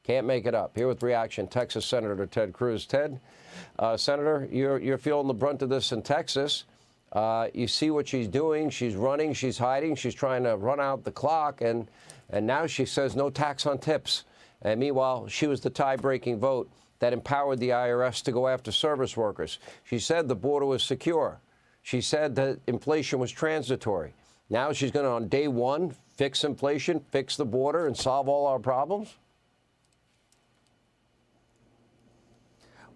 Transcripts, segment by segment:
Can't make it up. Here with reaction, Texas Senator Ted Cruz. Ted, Senator, you're feeling the brunt of this in Texas. You see what she's doing. She's running. She's hiding. She's trying to run out the clock. And now she says no tax on tips. And meanwhile, she was the tie-breaking vote that empowered the IRS to go after service workers. She said the border was secure. She said that inflation was transitory. Now she's going to, on day one, fix inflation, fix the border, and solve all our problems?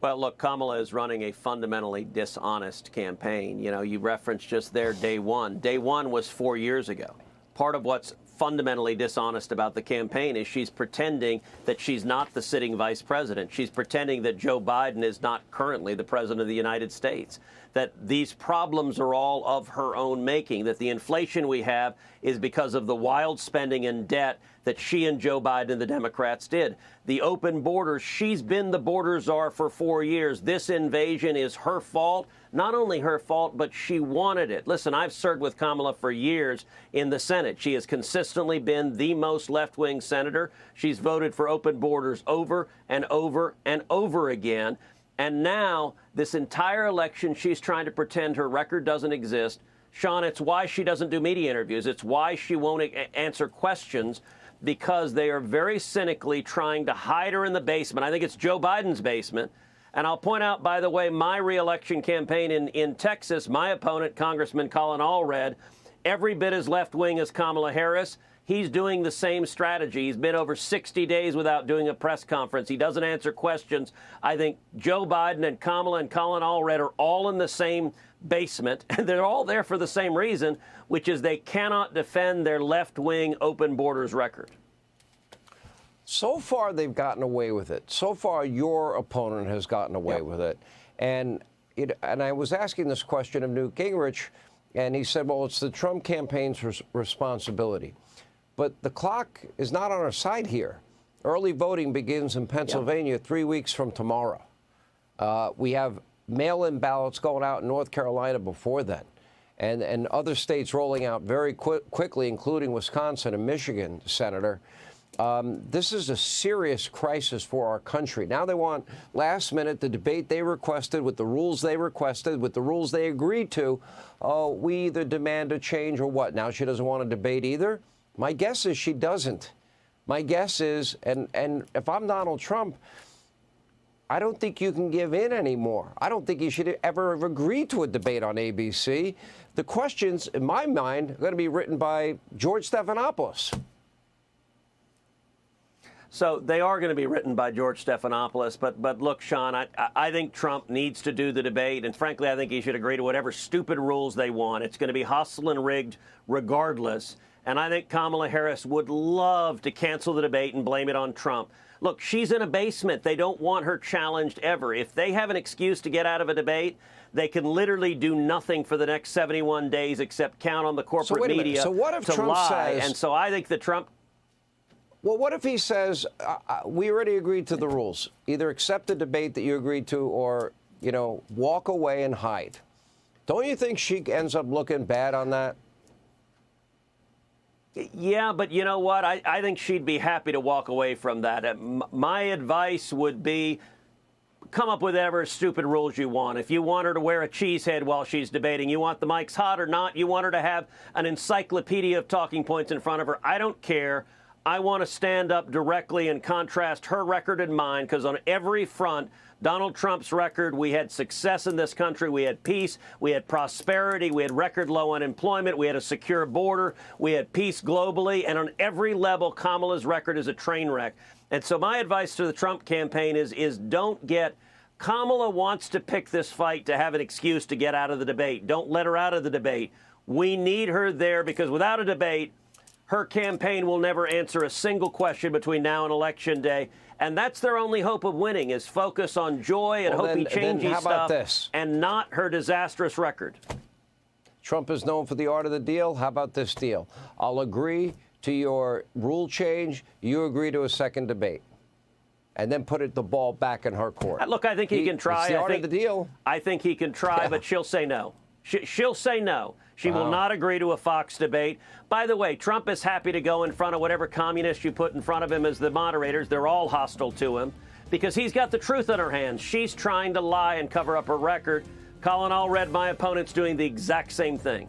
Well, look, Kamala is running a fundamentally dishonest campaign. You know, you referenced just there day one. Day one was 4 years ago. Part of what's fundamentally dishonest about the campaign is she's pretending that she's not the sitting vice president. She's pretending that Joe Biden is not currently the president of the United States, that these problems are all of her own making, that the inflation we have is because of the wild spending and debt that she and Joe Biden and the Democrats did. The open borders, she's been the border czar for 4 years. This invasion is her fault. Not only her fault, but she wanted it. Listen, I've served with Kamala for years in the Senate. She has consistently been the most left-wing senator. She's voted for open borders over and over and over again. And now, this entire election, she's trying to pretend her record doesn't exist. Sean, it's why she doesn't do media interviews. It's why she won't answer questions, because they are very cynically trying to hide her in the basement. I think it's Joe Biden's basement. And I'll point out, by the way, my reelection campaign in Texas, my opponent, Congressman Colin Allred, every bit as left-wing as Kamala Harris. He's doing the same strategy. He's been over 60 days without doing a press conference. He doesn't answer questions. I think Joe Biden and Kamala and Colin Allred are all in the same basement, and they're all there for the same reason, which is they cannot defend their left-wing open borders record. So far, they've gotten away with it. So far, your opponent has gotten away with it. And I was asking this question of Newt Gingrich, and he said, well, it's the Trump campaign's responsibility. But the clock is not on our side here. Early voting begins in Pennsylvania 3 weeks from tomorrow. We have mail-in ballots going out in North Carolina before then, and other states rolling out very quickly, including Wisconsin and Michigan, Senator. This is a serious crisis for our country. Now they want, last minute, the debate they requested with the rules they requested, with the rules they agreed to. Oh, we either demand a change or what? Now she doesn't want to debate either? My guess is she doesn't. My guess is, and if I'm Donald Trump, I don't think you can give in anymore. I don't think you should ever have agreed to a debate on ABC. The questions, in my mind, are going to be written by George Stephanopoulos. So they are going to be written by George Stephanopoulos. But look, Sean, I think Trump needs to do the debate. And frankly, I think he should agree to whatever stupid rules they want. It's going to be hostile and rigged regardless. And I think Kamala Harris would love to cancel the debate and blame it on Trump. Look, she's in a basement. They don't want her challenged ever. If they have an excuse to get out of a debate, they can literally do nothing for the next 71 days except count on the corporate media so what if to Trump lie. Says, and so I think that Trump... Well, what if he says, we already agreed to the rules. Either accept the debate that you agreed to or, walk away and hide. Don't you think she ends up looking bad on that? Yeah, but you know what? I think she'd be happy to walk away from that. My advice would be come up with whatever stupid rules you want. If you want her to wear a cheese head while she's debating, you want the mics hot or not, you want her to have an encyclopedia of talking points in front of her, I don't care. I want to stand up directly and contrast her record and mine, because on every front, Donald Trump's record, we had success in this country, we had peace, we had prosperity, we had record low unemployment, we had a secure border, we had peace globally, and on every level, Kamala's record is a train wreck. And so my advice to the Trump campaign is don't get... Kamala wants to pick this fight to have an excuse to get out of the debate. Don't let her out of the debate. We need her there, because without a debate, her campaign will never answer a single question between now and Election Day. And that's their only hope of winning, is focus on joy and hope he changes stuff and not her disastrous record. Trump is known for the art of the deal. How about this deal? I'll agree to your rule change. You agree to a second debate. And then put the ball back in her court. Look, I think he can try. It's the art of the deal. I think he can try, but she'll say no. She'll say no. She will not agree to a Fox debate. By the way, Trump is happy to go in front of whatever communists you put in front of him as the moderators. They're all hostile to him because he's got the truth in her hands. She's trying to lie and cover up her record. Colin Allred, my opponent's doing the exact same thing.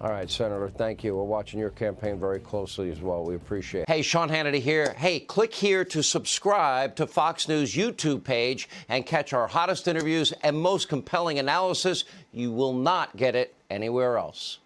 All right, Senator, thank you. We're watching your campaign very closely as well. We appreciate it. Hey, Sean Hannity here. Hey, click here to subscribe to Fox News YouTube page and catch our hottest interviews and most compelling analysis. You will not get it anywhere else.